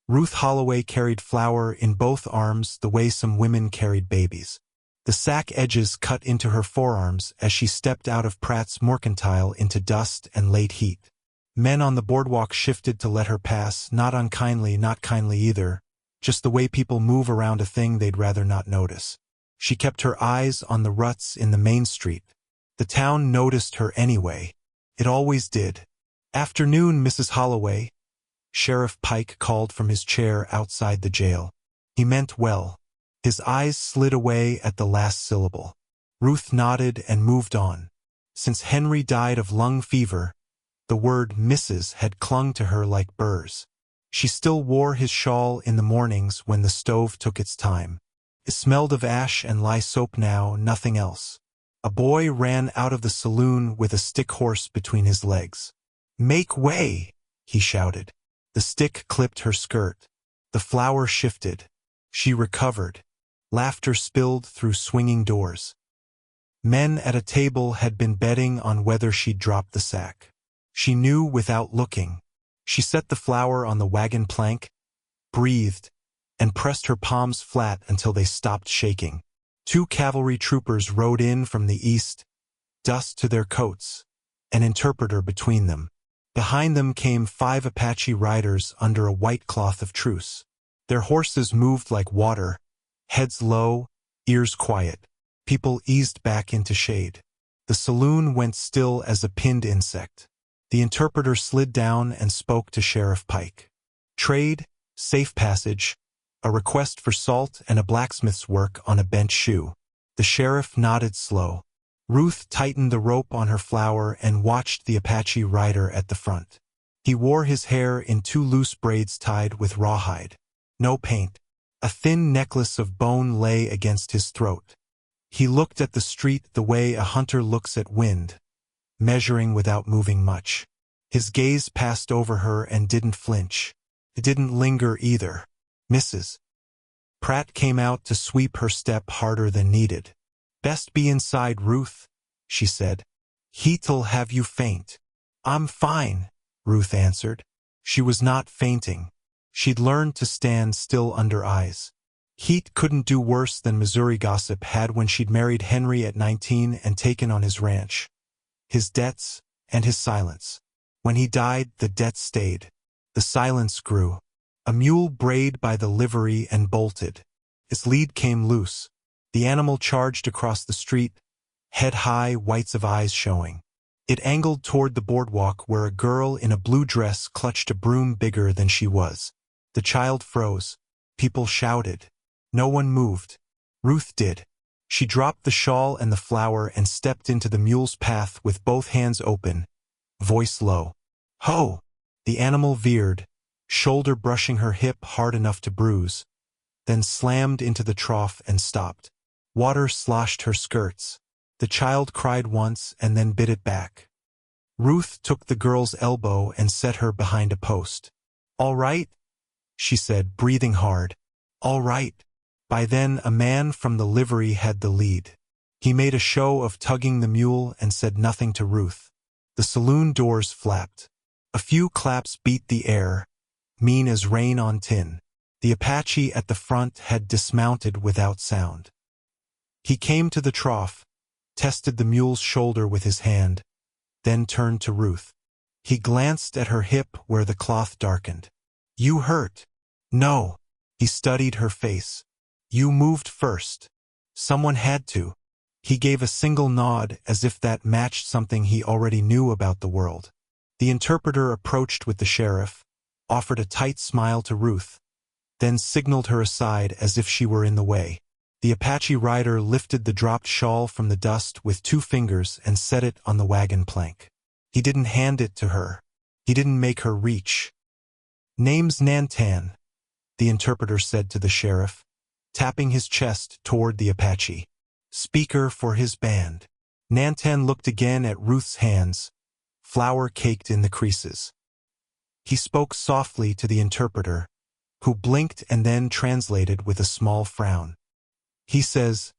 Ruth Holloway carried flour in both arms the way some women carried babies. The sack edges cut into her forearms as she stepped out of Pratt's mercantile into dust and late heat. Men on the boardwalk shifted to let her pass, not unkindly, not kindly either, just the way people move around a thing they'd rather not notice. She kept her eyes on the ruts in the main street. The town noticed her anyway. It always did. "Afternoon, Mrs. Holloway," Sheriff Pike called from his chair outside the jail. He meant well. His eyes slid away at the last syllable. Ruth nodded and moved on. Since Henry died of lung fever, the word Mrs. had clung to her like burrs. She still wore his shawl in the mornings when the stove took its time. It smelled of ash and lye soap now, nothing else. A boy ran out of the saloon with a stick horse between his legs. "Make way!" he shouted. The stick clipped her skirt. The flour shifted. She recovered. Laughter spilled through swinging doors. Men at a table had been betting on whether she'd drop the sack. She knew without looking. She set the flour on the wagon plank, breathed, and pressed her palms flat until they stopped shaking. 2 cavalry troopers rode in from the east, dust to their coats, an interpreter between them. Behind them came 5 Apache riders under a white cloth of truce. Their horses moved like water, heads low, ears quiet. People eased back into shade. The saloon went still as a pinned insect. The interpreter slid down and spoke to Sheriff Pike. "Trade, safe passage, a request for salt and a blacksmith's work on a bent shoe." The sheriff nodded slow. Ruth tightened the rope on her flour and watched the Apache rider at the front. He wore his hair in 2 loose braids tied with rawhide. No paint. A thin necklace of bone lay against his throat. He looked at the street the way a hunter looks at wind, measuring without moving much. His gaze passed over her and didn't flinch. It didn't linger either. "Mrs." Pratt came out to sweep her step harder than needed. "Best be inside, Ruth," she said. "Heat'll have you faint." "I'm fine," Ruth answered. She was not fainting. She'd learned to stand still under eyes. Heat couldn't do worse than Missouri gossip had when she'd married Henry at 19 and taken on his ranch. His debts and his silence. When he died, the debts stayed. The silence grew. A mule brayed by the livery and bolted. Its lead came loose. The animal charged across the street, head high, whites of eyes showing. It angled toward the boardwalk where a girl in a blue dress clutched a broom bigger than she was. The child froze. People shouted. No one moved. Ruth did. She dropped the shawl and the flour and stepped into the mule's path with both hands open, voice low. "Ho!" The animal veered, shoulder brushing her hip hard enough to bruise, then slammed into the trough and stopped. Water sloshed her skirts. The child cried once and then bit it back. Ruth took the girl's elbow and set her behind a post. "All right?" she said, breathing hard. "All right." By then, a man from the livery had the lead. He made a show of tugging the mule and said nothing to Ruth. The saloon doors flapped. A few claps beat the air, mean as rain on tin. The Apache at the front had dismounted without sound. He came to the trough, tested the mule's shoulder with his hand, then turned to Ruth. He glanced at her hip where the cloth darkened. "You hurt?" "No." He studied her face. "You moved first. Someone had to." He gave a single nod as if that matched something he already knew about the world. The interpreter approached with the sheriff, offered a tight smile to Ruth, then signaled her aside as if she were in the way. The Apache rider lifted the dropped shawl from the dust with 2 fingers and set it on the wagon plank. He didn't hand it to her. He didn't make her reach. "Name's Nantan," the interpreter said to the sheriff, tapping his chest toward the Apache. "Speaker for his band." Nantan looked again at Ruth's hands, flour caked in the creases. He spoke softly to the interpreter, who blinked and then translated with a small frown. He says,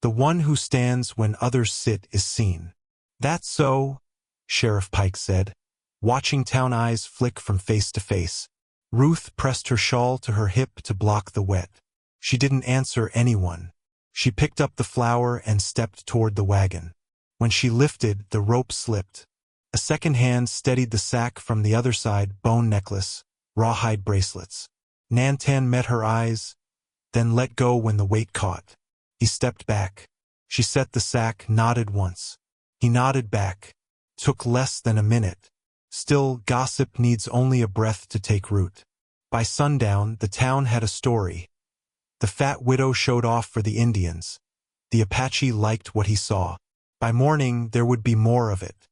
"The one who stands when others sit is seen." "That's so," Sheriff Pike said, watching town eyes flick from face to face. Ruth pressed her shawl to her hip to block the wet. She didn't answer anyone. She picked up the flour and stepped toward the wagon. When she lifted, the rope slipped. A second hand steadied the sack from the other side, bone necklace, rawhide bracelets. Nantan met her eyes, then let go when the weight caught. He stepped back. She set the sack, nodded once. He nodded back. Took less than a minute. Still, gossip needs only a breath to take root. By sundown, the town had a story. The fat widow showed off for the Indians. The Apache liked what he saw. By morning, there would be more of it.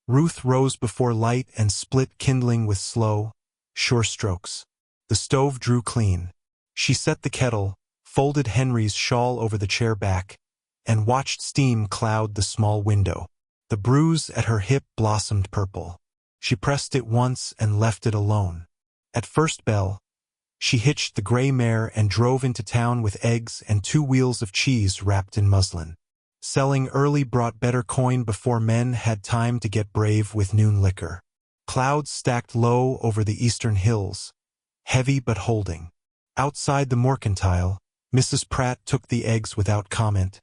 Ruth rose before light and split kindling with slow, sure strokes. The stove drew clean. She set the kettle, folded Henry's shawl over the chair back, and watched steam cloud the small window. The bruise at her hip blossomed purple. She pressed it once and left it alone. At first bell, she hitched the gray mare and drove into town with eggs and 2 wheels of cheese wrapped in muslin. Selling early brought better coin before men had time to get brave with noon liquor. Clouds stacked low over the eastern hills, heavy but holding. Outside the mercantile, Mrs. Pratt took the eggs without comment,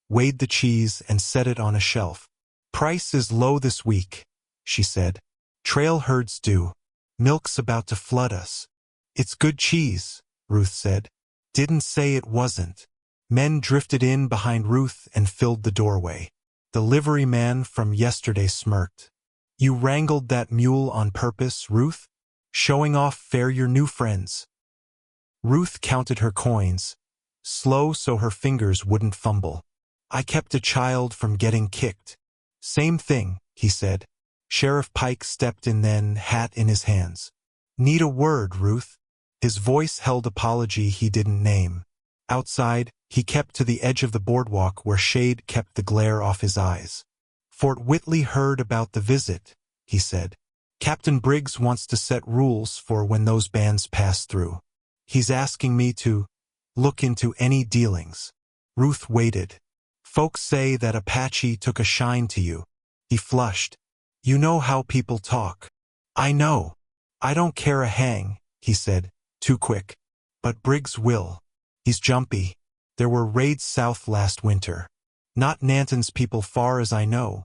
weighed the cheese and set it on a shelf. "Price is low this week," she said. "Trail herds do. Milk's about to flood us." "It's good cheese," Ruth said. "Didn't say it wasn't." Men drifted in behind Ruth and filled the doorway. The liveryman from yesterday smirked. "You wrangled that mule on purpose, Ruth? Showing off fair your new friends." Ruth counted her coins, slow so her fingers wouldn't fumble. "I kept a child from getting kicked." "Same thing," he said. Sheriff Pike stepped in then, hat in his hands. "Need a word, Ruth?" His voice held apology he didn't name. Outside, he kept to the edge of the boardwalk where shade kept the glare off his eyes. "Fort Whitley heard about the visit," he said. "Captain Briggs wants to set rules for when those bands pass through. He's asking me to look into any dealings." Ruth waited. "Folks say that Apache took a shine to you." He flushed. "You know how people talk." "I know. I don't care a hang," he said, too quick. "But Briggs will. He's jumpy. There were raids south last winter. Not Nanton's people far as I know,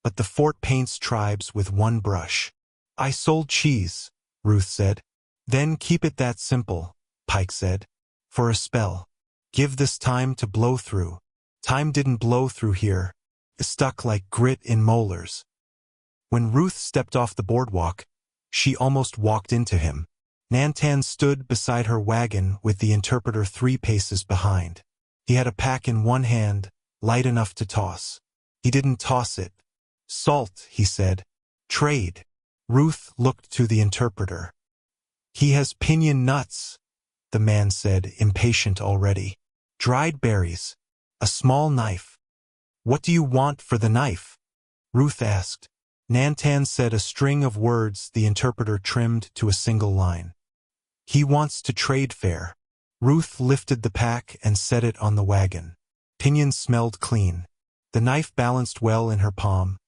but the fort paints tribes with one brush." "I sold cheese," Ruth said. "Then keep it that simple," Pike said. "For a spell. Give this time to blow through." Time didn't blow through here. It stuck like grit in molars. When Ruth stepped off the boardwalk, she almost walked into him. Nantan stood beside her wagon with the interpreter 3 paces behind. He had a pack in one hand, light enough to toss. He didn't toss it. "Salt," he said. "Trade." Ruth looked to the interpreter. "He has pinyon nuts," the man said, impatient already. "Dried berries. A small knife." "What do you want for the knife?" Ruth asked. Nantan said a string of words the interpreter trimmed to a single line. "He wants to trade fair." Ruth lifted the pack and set it on the wagon. Pinyon smelled clean. The knife balanced well in her palm.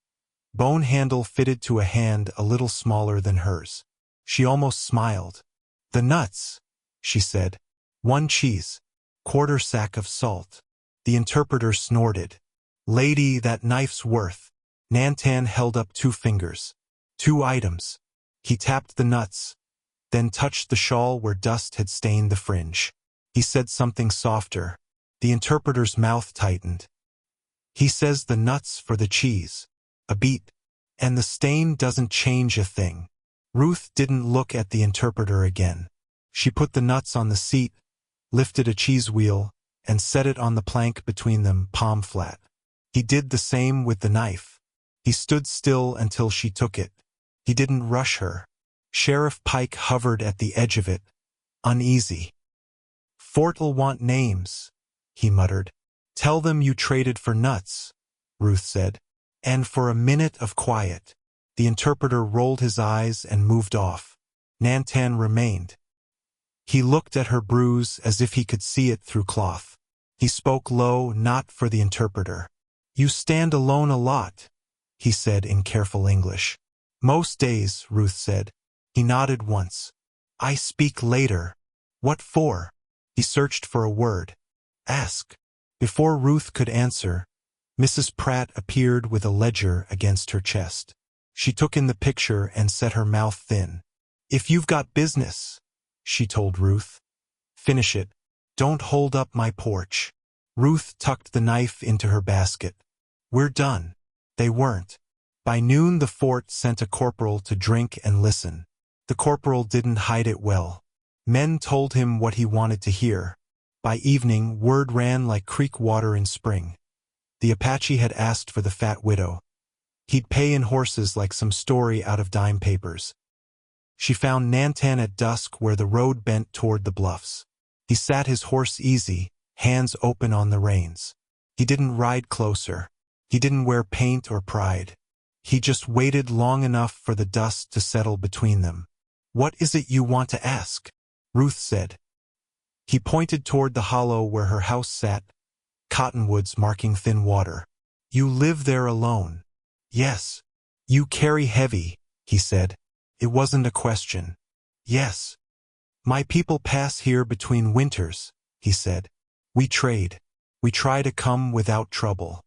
Bone handle fitted to a hand a little smaller than hers. She almost smiled. "The nuts," she said. "1 cheese. 1/4 sack of salt." The interpreter snorted. "Lady, that knife's worth." Nantan held up 2 fingers. 2 items. He tapped the nuts, then touched the shawl where dust had stained the fringe. He said something softer. The interpreter's mouth tightened. "He says the nuts for the cheese. A beat. And the stain doesn't change a thing." Ruth didn't look at the interpreter again. She put the nuts on the seat, lifted a cheese wheel, and set it on the plank between them, palm flat. He did the same with the knife. He stood still until she took it. He didn't rush her. Sheriff Pike hovered at the edge of it, uneasy. "Fort'll want names," he muttered. "Tell them you traded for nuts," Ruth said. "And for a minute of quiet." The interpreter rolled his eyes and moved off. Nantan remained. He looked at her bruise as if he could see it through cloth. He spoke low, not for the interpreter. "You stand alone a lot," he said in careful English. "Most days," Ruth said. He nodded once. I speak later. What for? He searched for a word. Ask. Before Ruth could answer, Mrs. Pratt appeared with a ledger against her chest. She took in the picture and set her mouth thin. If you've got business, she told Ruth, finish it. Don't hold up my porch. Ruth tucked the knife into her basket. We're done. They weren't. By noon the fort sent a corporal to drink and listen. The corporal didn't hide it well. Men told him what he wanted to hear. By evening, word ran like creek water in spring. The Apache had asked for the fat widow. He'd pay in horses like some story out of dime papers. She found Nantan at dusk where the road bent toward the bluffs. He sat his horse easy, hands open on the reins. He didn't ride closer. He didn't wear paint or pride. He just waited long enough for the dust to settle between them. What is it you want to ask? Ruth said. He pointed toward the hollow where her house sat, cottonwoods marking thin water. You live there alone. Yes. You carry heavy, he said. It wasn't a question. Yes. My people pass here between winters, he said. We trade. We try to come without trouble.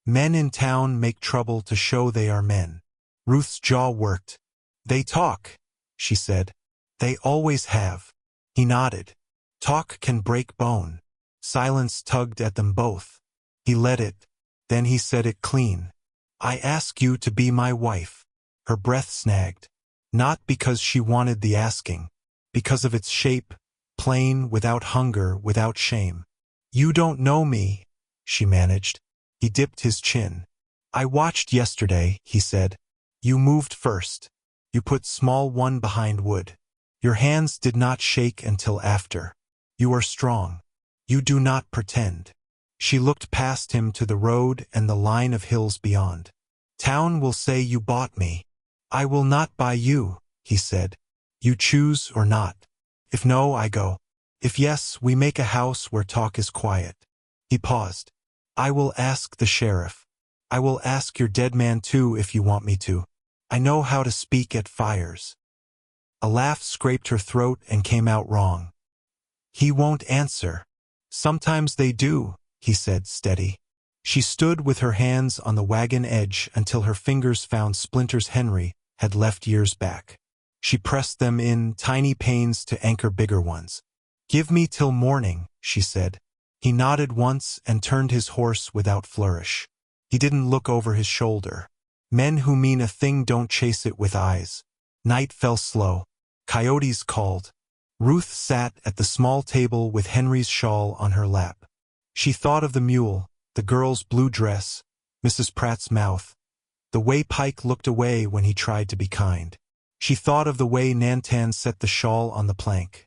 Men in town make trouble to show they are men. Ruth's jaw worked. They talk, she said. They always have. He nodded. Talk can break bone. Silence tugged at them both. He let it. Then he said it clean. I ask you to be my wife. Her breath snagged. Not because she wanted the asking. Because of its shape, plain, without hunger, without shame. You don't know me, she managed. He dipped his chin. I watched yesterday, he said. You moved first. You put small one behind wood. Your hands did not shake until after. You are strong. You do not pretend. She looked past him to the road and the line of hills beyond. Town will say you bought me. I will not buy you, he said. You choose or not. If no, I go. If yes, we make a house where talk is quiet. He paused. I will ask the sheriff. I will ask your dead man too if you want me to. I know how to speak at fires. A laugh scraped her throat and came out wrong. He won't answer. Sometimes they do, he said, steady. She stood with her hands on the wagon edge until her fingers found splinters Henry had left years back. She pressed them in, tiny pains to anchor bigger ones. Give me till morning, she said. He nodded once and turned his horse without flourish. He didn't look over his shoulder. Men who mean a thing don't chase it with eyes. Night fell slow. Coyotes called. Ruth sat at the small table with Henry's shawl on her lap. She thought of the mule, the girl's blue dress, Mrs. Pratt's mouth, the way Pike looked away when he tried to be kind. She thought of the way Nantan set the shawl on the plank,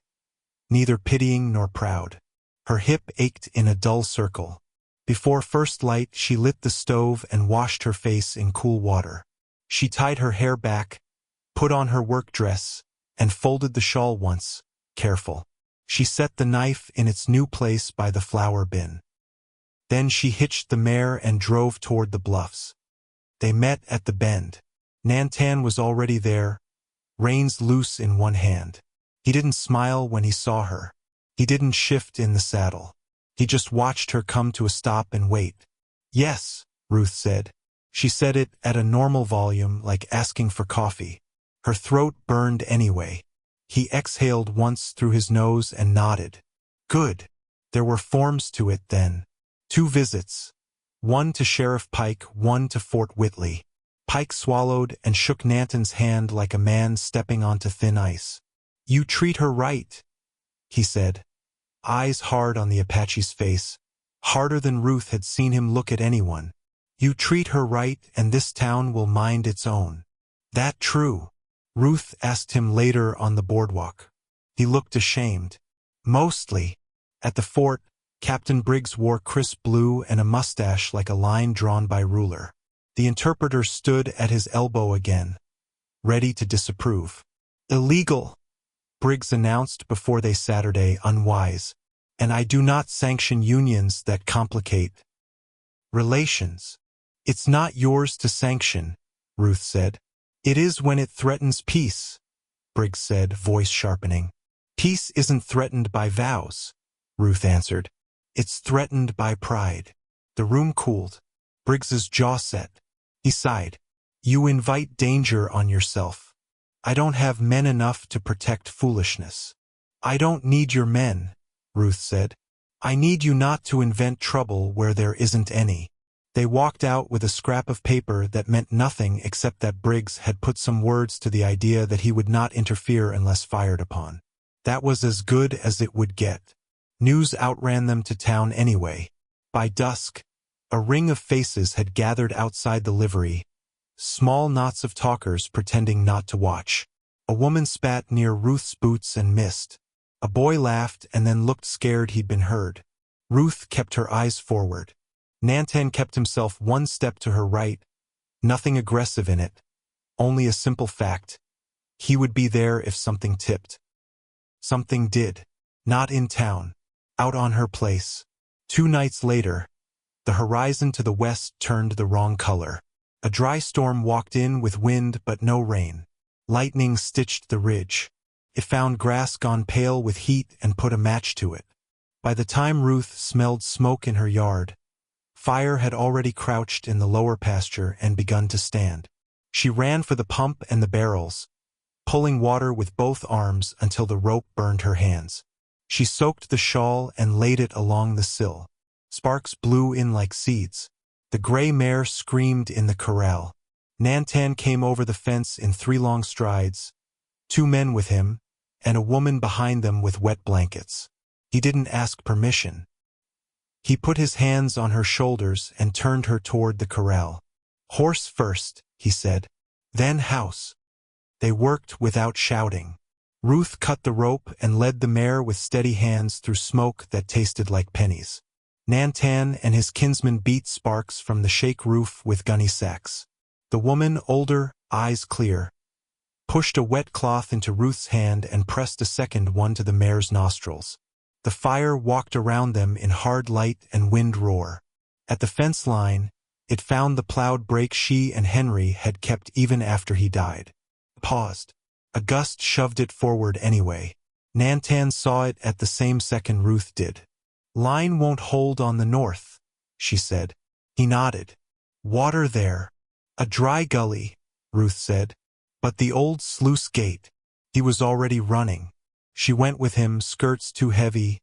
neither pitying nor proud. Her hip ached in a dull circle. Before first light, she lit the stove and washed her face in cool water. She tied her hair back, put on her work dress, and folded the shawl once, careful. She set the knife in its new place by the flour bin. Then she hitched the mare and drove toward the bluffs. They met at the bend. Nantan was already there, reins loose in one hand. He didn't smile when he saw her. He didn't shift in the saddle. He just watched her come to a stop and wait. Yes, Ruth said. She said it at a normal volume, like asking for coffee. Her throat burned anyway. He exhaled once through his nose and nodded. Good. There were forms to it then. 2 visits. One to Sheriff Pike, one to Fort Whitley. Pike swallowed and shook Nantan's hand like a man stepping onto thin ice. You treat her right, he said, eyes hard on the Apache's face, harder than Ruth had seen him look at anyone. You treat her right and this town will mind its own. That true? Ruth asked him later on the boardwalk. He looked ashamed. Mostly. At the fort, Captain Briggs wore crisp blue and a mustache like a line drawn by ruler. The interpreter stood at his elbow again, ready to disapprove. Illegal, Briggs announced before they Saturday, unwise, and I do not sanction unions that complicate relations. It's not yours to sanction, Ruth said. It is when it threatens peace, Briggs said, voice sharpening. Peace isn't threatened by vows, Ruth answered. It's threatened by pride. The room cooled. Briggs's jaw set. He sighed. You invite danger on yourself. I don't have men enough to protect foolishness. I don't need your men, Ruth said. I need you not to invent trouble where there isn't any. They walked out with a scrap of paper that meant nothing except that Briggs had put some words to the idea that he would not interfere unless fired upon. That was as good as it would get. News outran them to town anyway. By dusk, a ring of faces had gathered outside the livery, small knots of talkers pretending not to watch. A woman spat near Ruth's boots and missed. A boy laughed and then looked scared he'd been heard. Ruth kept her eyes forward. Nantan kept himself one step to her right, nothing aggressive in it, only a simple fact. He would be there if something tipped. Something did. Not in town. Out on her place. 2 nights later, the horizon to the west turned the wrong color. A dry storm walked in with wind but no rain. Lightning stitched the ridge. It found grass gone pale with heat and put a match to it. By the time Ruth smelled smoke in her yard, fire had already crouched in the lower pasture and begun to stand. She ran for the pump and the barrels, pulling water with both arms until the rope burned her hands. She soaked the shawl and laid it along the sill. Sparks blew in like seeds. The gray mare screamed in the corral. Nantan came over the fence in 3 long strides, 2 men with him, and a woman behind them with wet blankets. He didn't ask permission. He put his hands on her shoulders and turned her toward the corral. Horse first, he said. Then house. They worked without shouting. Ruth cut the rope and led the mare with steady hands through smoke that tasted like pennies. Nantan and his kinsman beat sparks from the shake roof with gunny sacks. The woman, older, eyes clear, pushed a wet cloth into Ruth's hand and pressed a second one to the mare's nostrils. The fire walked around them in hard light and wind roar. At the fence line, it found the plowed brake she and Henry had kept even after he died. Paused. A gust shoved it forward anyway. Nantan saw it at the same second Ruth did. Line won't hold on the north, she said. He nodded. Water there. A dry gully, Ruth said. But the old sluice gate. He was already running. She went with him, skirts too heavy,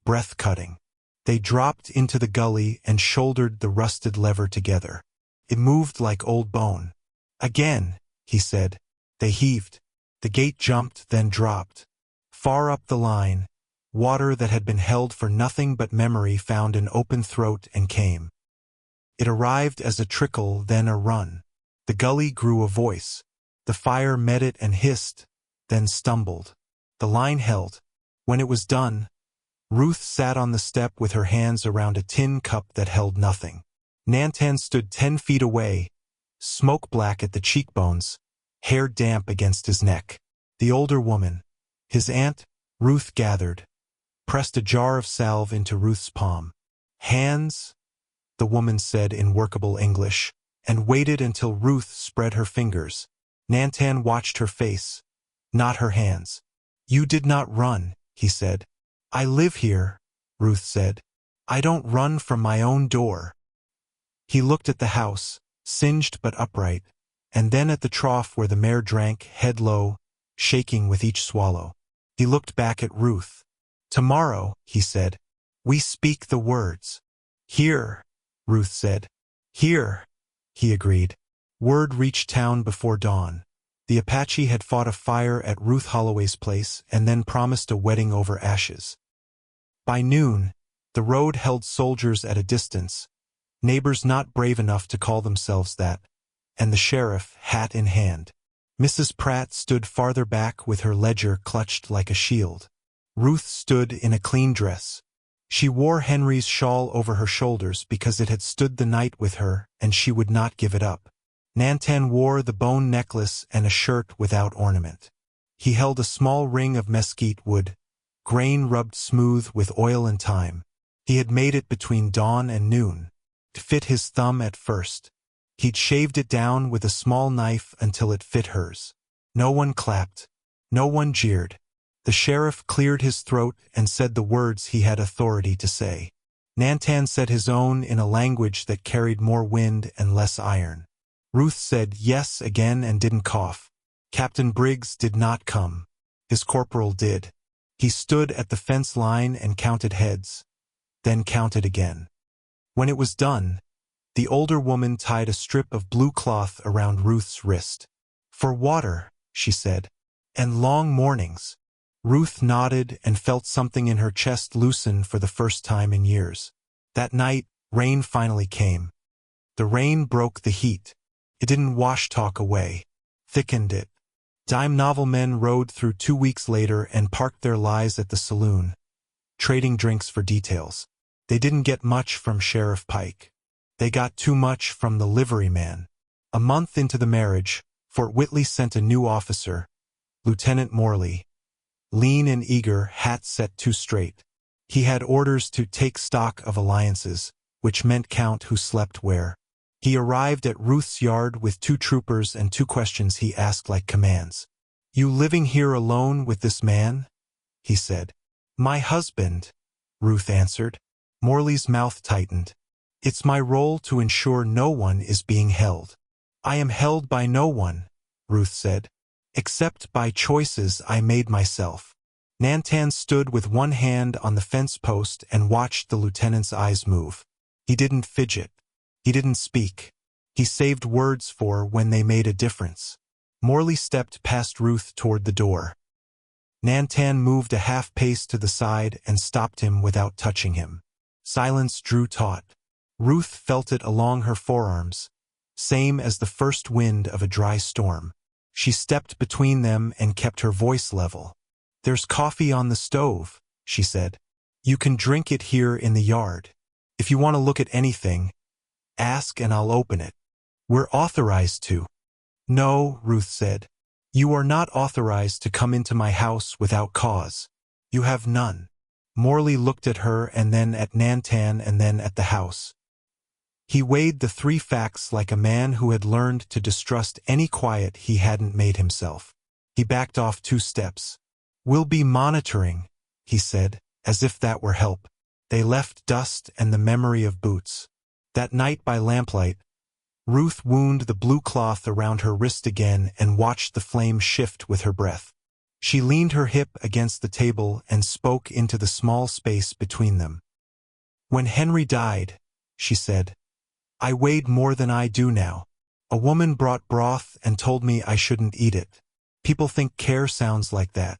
breath-cutting. They dropped into the gully and shouldered the rusted lever together. It moved like old bone. Again, he said. They heaved. The gate jumped, then dropped. Far up the line, water that had been held for nothing but memory found an open throat and came. It arrived as a trickle, then a run. The gully grew a voice. The fire met it and hissed, then stumbled. The line held. When it was done, Ruth sat on the step with her hands around a tin cup that held nothing. Nantan stood 10 feet away, smoke black at the cheekbones, hair damp against his neck. The older woman, his aunt, Ruth gathered, pressed a jar of salve into Ruth's palm. Hands, the woman said in workable English, and waited until Ruth spread her fingers. Nantan watched her face, not her hands. You did not run, he said. I live here, Ruth said. I don't run from my own door. He looked at the house, singed but upright, and then at the trough where the mare drank, head low, shaking with each swallow. He looked back at Ruth. Tomorrow, he said, we speak the words. Here, Ruth said. Here, he agreed. Word reached town before dawn. The Apache had fought a fire at Ruth Holloway's place and then promised a wedding over ashes. By noon, the road held soldiers at a distance, neighbors not brave enough to call themselves that, and the sheriff, hat in hand. Mrs. Pratt stood farther back with her ledger clutched like a shield. Ruth stood in a clean dress. She wore Henry's shawl over her shoulders because it had stood the night with her and she would not give it up. Nantan wore the bone necklace and a shirt without ornament. He held a small ring of mesquite wood, grain rubbed smooth with oil and thyme. He had made it between dawn and noon, to fit his thumb at first. He'd shaved it down with a small knife until it fit hers. No one clapped. No one jeered. The sheriff cleared his throat and said the words he had authority to say. Nantan said his own in a language that carried more wind and less iron. Ruth said yes again and didn't cough. Captain Briggs did not come. His corporal did. He stood at the fence line and counted heads, then counted again. When it was done, the older woman tied a strip of blue cloth around Ruth's wrist. "For water," she said, "and long mornings." Ruth nodded and felt something in her chest loosen for the first time in years. That night, rain finally came. The rain broke the heat. It didn't wash talk away, thickened it. Dime novel men rode through 2 weeks later and parked their lies at the saloon, trading drinks for details. They didn't get much from Sheriff Pike. They got too much from the liveryman. A month into the marriage, Fort Whitley sent a new officer, Lieutenant Morley. Lean and eager, hat set too straight. He had orders to take stock of alliances, which meant count who slept where. He arrived at Ruth's yard with 2 troopers and 2 questions he asked like commands. "You living here alone with this man?" he said. "My husband," Ruth answered. Morley's mouth tightened. "It's my role to ensure no one is being held." "I am held by no one," Ruth said, "except by choices I made myself." Nantan stood with one hand on the fence post and watched the lieutenant's eyes move. He didn't fidget. He didn't speak. He saved words for when they made a difference. Morley stepped past Ruth toward the door. Nantan moved a half pace to the side and stopped him without touching him. Silence drew taut. Ruth felt it along her forearms, same as the first wind of a dry storm. She stepped between them and kept her voice level. "There's coffee on the stove," she said. "You can drink it here in the yard. If you want to look at anything, ask and I'll open it." "We're authorized to." "No," Ruth said. "You are not authorized to come into my house without cause. You have none." Morley looked at her and then at Nantan and then at the house. He weighed the 3 facts like a man who had learned to distrust any quiet he hadn't made himself. He backed off 2 steps. "We'll be monitoring," he said, as if that were help. They left dust and the memory of boots. That night by lamplight, Ruth wound the blue cloth around her wrist again and watched the flame shift with her breath. She leaned her hip against the table and spoke into the small space between them. "When Henry died," she said, "I weighed more than I do now. A woman brought broth and told me I shouldn't eat it. People think care sounds like that."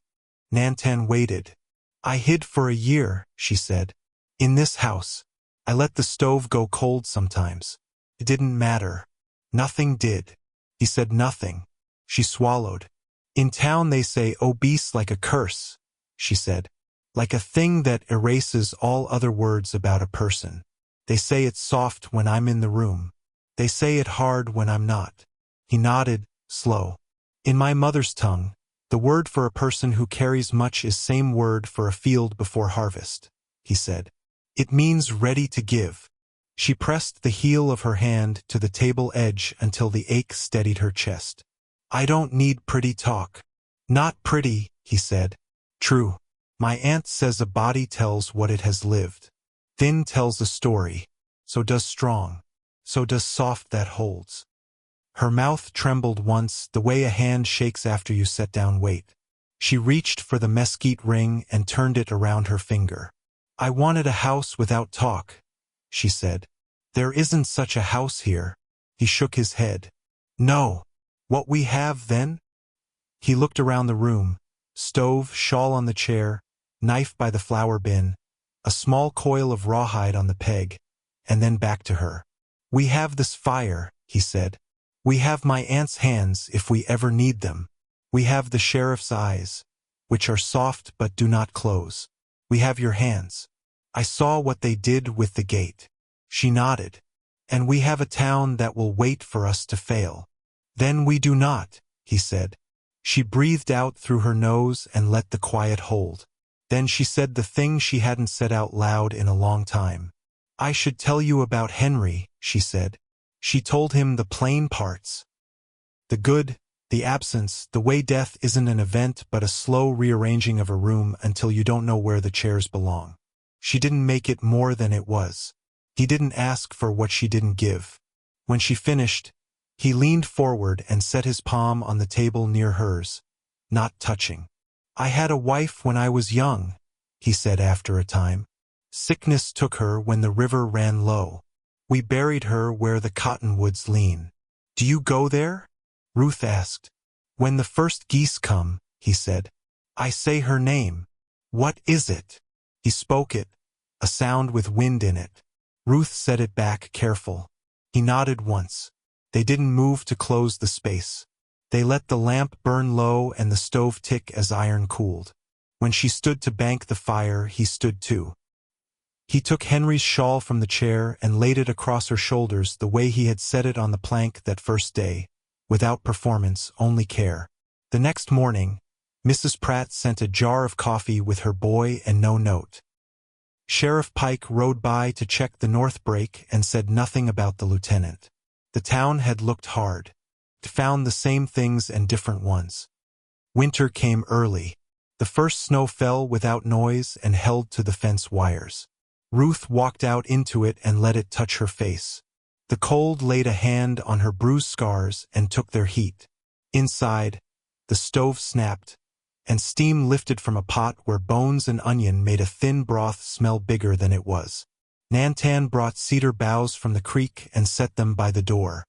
Nantan waited. "I hid for a year," she said. "In this house. I let the stove go cold sometimes. It didn't matter. Nothing did." He said nothing. She swallowed. "In town they say obese like a curse," she said. "Like a thing that erases all other words about a person. They say it's soft when I'm in the room. They say it hard when I'm not." He nodded, slow. "In my mother's tongue, the word for a person who carries much is same word for a field before harvest," he said. "It means ready to give." She pressed the heel of her hand to the table edge until the ache steadied her chest. "I don't need pretty talk." "Not pretty," he said. "True. My aunt says a body tells what it has lived. Thin tells a story. So does strong. So does soft that holds." Her mouth trembled once, the way a hand shakes after you set down weight. She reached for the mesquite ring and turned it around her finger. "I wanted a house without talk," she said. "There isn't such a house here." He shook his head. "No. What we have, then?" He looked around the room. Stove, shawl on the chair, knife by the flour bin, a small coil of rawhide on the peg, and then back to her. "We have this fire," he said. "We have my aunt's hands if we ever need them. We have the sheriff's eyes, which are soft but do not close. We have your hands. I saw what they did with the gate." She nodded. "And we have a town that will wait for us to fail." "Then we do not," he said. She breathed out through her nose and let the quiet hold. Then she said the thing she hadn't said out loud in a long time. "I should tell you about Henry," she said. She told him the plain parts. The good, The absence, the way death isn't an event but a slow rearranging of a room until you don't know where the chairs belong. She didn't make it more than it was. He didn't ask for what she didn't give. When she finished, he leaned forward and set his palm on the table near hers, not touching. "I had a wife when I was young," he said after a time. "Sickness took her when the river ran low. We buried her where the cottonwoods lean." "Do you go there?" Ruth asked. "When the first geese come," he said. "I say her name." "What is it?" He spoke it, a sound with wind in it. Ruth said it back, careful. He nodded once. They didn't move to close the space. They let the lamp burn low and the stove tick as iron cooled. When she stood to bank the fire, he stood too. He took Henry's shawl from the chair and laid it across her shoulders the way he had set it on the plank that first day, without performance, only care. The next morning, Mrs. Pratt sent a jar of coffee with her boy and no note. Sheriff Pike rode by to check the north break and said nothing about the lieutenant. The town had looked hard. It found the same things and different ones. Winter came early. The first snow fell without noise and held to the fence wires. Ruth walked out into it and let it touch her face. The cold laid a hand on her bruised scars and took their heat. Inside, the stove snapped, and steam lifted from a pot where bones and onion made a thin broth smell bigger than it was. Nantan brought cedar boughs from the creek and set them by the door.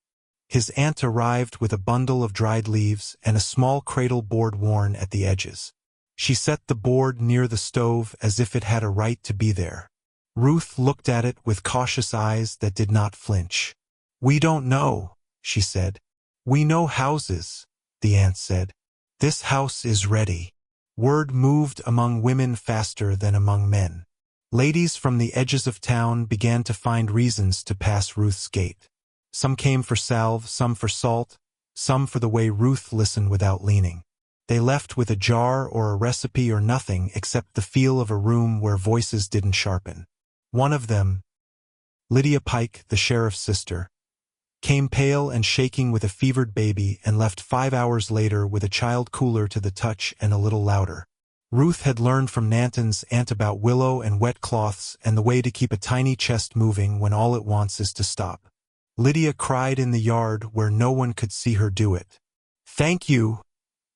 His aunt arrived with a bundle of dried leaves and a small cradle board worn at the edges. She set the board near the stove as if it had a right to be there. Ruth looked at it with cautious eyes that did not flinch. "We don't know," she said. "We know houses," the aunt said. "This house is ready." Word moved among women faster than among men. Ladies from the edges of town began to find reasons to pass Ruth's gate. Some came for salve, some for salt, some for the way Ruth listened without leaning. They left with a jar or a recipe or nothing except the feel of a room where voices didn't sharpen. One of them, Lydia Pike, the sheriff's sister, came pale and shaking with a fevered baby and left 5 hours later with a child cooler to the touch and a little louder. Ruth had learned from Nanton's aunt about willow and wet cloths and the way to keep a tiny chest moving when all it wants is to stop. Lydia cried in the yard where no one could see her do it. "Thank you,"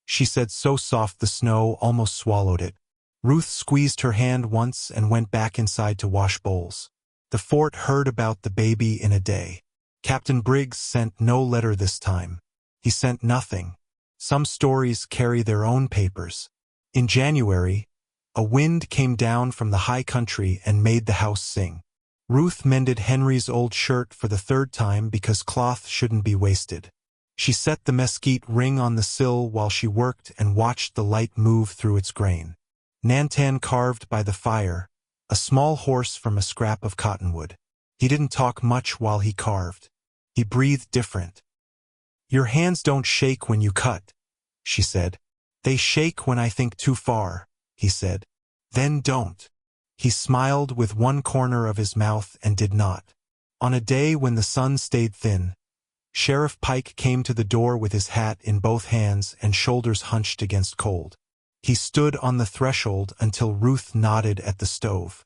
she said so soft the snow almost swallowed it. Ruth squeezed her hand once and went back inside to wash bowls. The fort heard about the baby in a day. Captain Briggs sent no letter this time. He sent nothing. Some stories carry their own papers. In January, a wind came down from the high country and made the house sing. Ruth mended Henry's old shirt for the 3rd time because cloth shouldn't be wasted. She set the mesquite ring on the sill while she worked and watched the light move through its grain. Nantan carved by the fire, a small horse from a scrap of cottonwood. He didn't talk much while he carved. He breathed different. "Your hands don't shake when you cut," she said. "They shake when I think too far," he said. "Then don't." He smiled with one corner of his mouth and did not. On a day when the sun stayed thin, Sheriff Pike came to the door with his hat in both hands and shoulders hunched against cold. He stood on the threshold until Ruth nodded at the stove.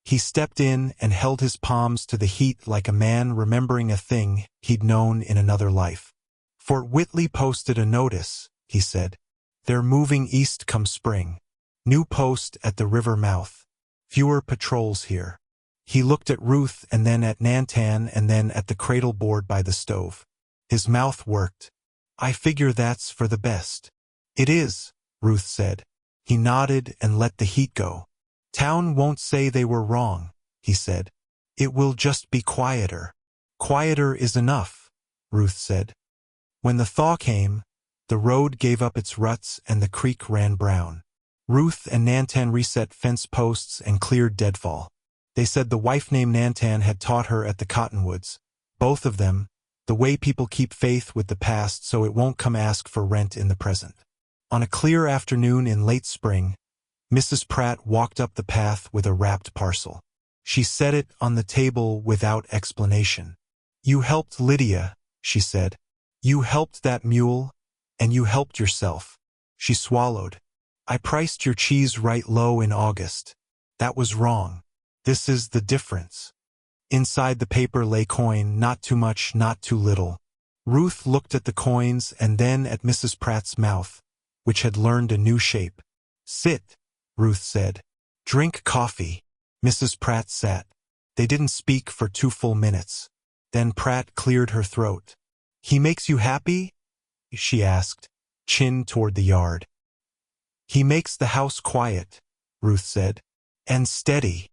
He stepped in and held his palms to the heat like a man remembering a thing he'd known in another life. "Fort Whitley posted a notice," he said. "They're moving east come spring. New post at the river mouth. Fewer patrols here." He looked at Ruth and then at Nantan and then at the cradle board by the stove. His mouth worked. "I figure that's for the best." "It is," Ruth said. He nodded and let the heat go. "Town won't say they were wrong," he said. "It will just be quieter." "Quieter is enough," Ruth said. When the thaw came, the road gave up its ruts and the creek ran brown. Ruth and Nantan reset fence posts and cleared deadfall. They said the wife named Nantan had taught her at the Cottonwoods, both of them, the way people keep faith with the past so it won't come ask for rent in the present. On a clear afternoon in late spring, Mrs. Pratt walked up the path with a wrapped parcel. She set it on the table without explanation. "You helped Lydia," she said. "You helped that mule, And you helped yourself. She swallowed. I priced your cheese right low in August. That was wrong. This is the difference. Inside the paper lay coin, not too much, not too little. Ruth looked at the coins and then at Mrs. Pratt's mouth, which had learned a new shape. Sit, Ruth said. Drink coffee. Mrs. Pratt sat. They didn't speak for 2 full minutes. Then Pratt cleared her throat. He makes you happy? She asked, chin toward the yard. He makes the house quiet, Ruth said. And steady.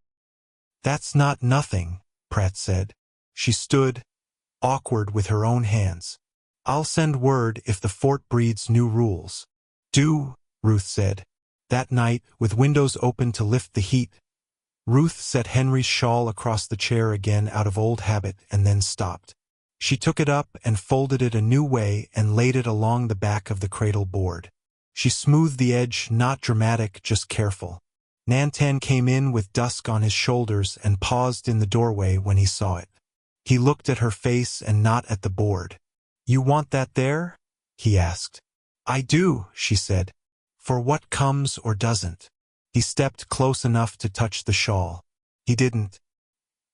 That's not nothing, Pratt said. She stood, awkward with her own hands. I'll send word if the fort breeds new rules. Do, Ruth said. That night, with windows open to lift the heat, Ruth set Henry's shawl across the chair again out of old habit and then stopped. She took it up and folded it a new way and laid it along the back of the cradle board. She smoothed the edge, not dramatic, just careful. Nantan came in with dusk on his shoulders and paused in the doorway when he saw it. He looked at her face and not at the board. You want that there? He asked. I do, she said. For what comes or doesn't. He stepped close enough to touch the shawl. He didn't.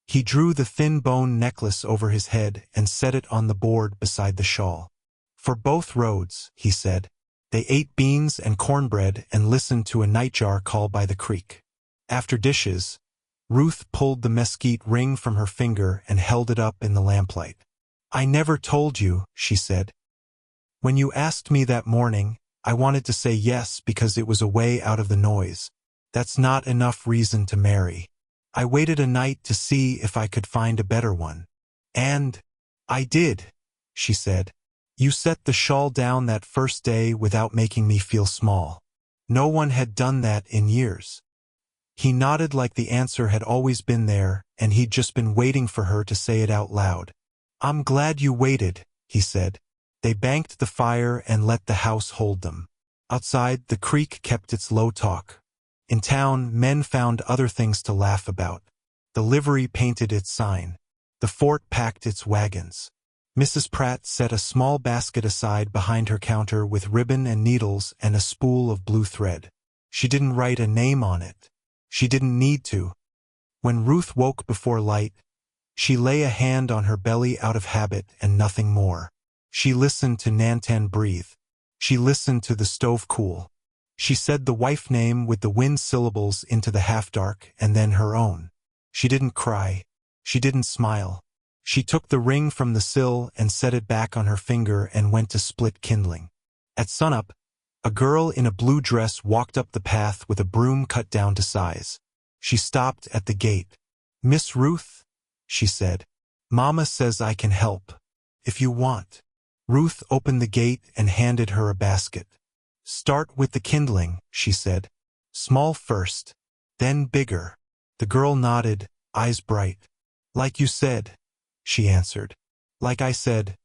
He drew the thin bone necklace over his head and set it on the board beside the shawl. For both roads, he said. They ate beans and cornbread and listened to a nightjar call by the creek. After dishes, Ruth pulled the mesquite ring from her finger and held it up in the lamplight. I never told you, she said. When you asked me that morning, I wanted to say yes because it was a way out of the noise. That's not enough reason to marry. I waited a night to see if I could find a better one. And I did, she said. You set the shawl down that first day without making me feel small. No one had done that in years. He nodded like the answer had always been there, and he'd just been waiting for her to say it out loud. I'm glad you waited, he said. They banked the fire and let the house hold them. Outside, the creek kept its low talk. In town, men found other things to laugh about. The livery painted its sign. The fort packed its wagons. Mrs. Pratt set a small basket aside behind her counter with ribbon and needles and a spool of blue thread. She didn't write a name on it. She didn't need to. When Ruth woke before light, she lay a hand on her belly out of habit and nothing more. She listened to Nantan breathe. She listened to the stove cool. She said the wife name with the wind syllables into the half-dark and then her own. She didn't cry. She didn't smile. She took the ring from the sill and set it back on her finger and went to split kindling. At sunup, a girl in a blue dress walked up the path with a broom cut down to size. She stopped at the gate. Miss Ruth, she said. Mama says I can help. If you want. Ruth opened the gate and handed her a basket. Start with the kindling, she said. Small first, then bigger. The girl nodded, eyes bright. Like you said, she answered. Like I said,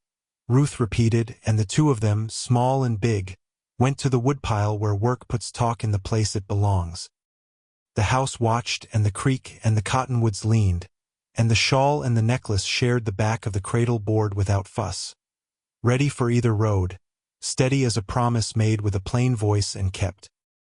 Ruth repeated, and the two of them, small and big, went to the woodpile where work puts talk in the place it belongs. The house watched, and the creek and the cottonwoods leaned, and the shawl and the necklace shared the back of the cradle board without fuss. Ready for either road, steady as a promise made with a plain voice and kept.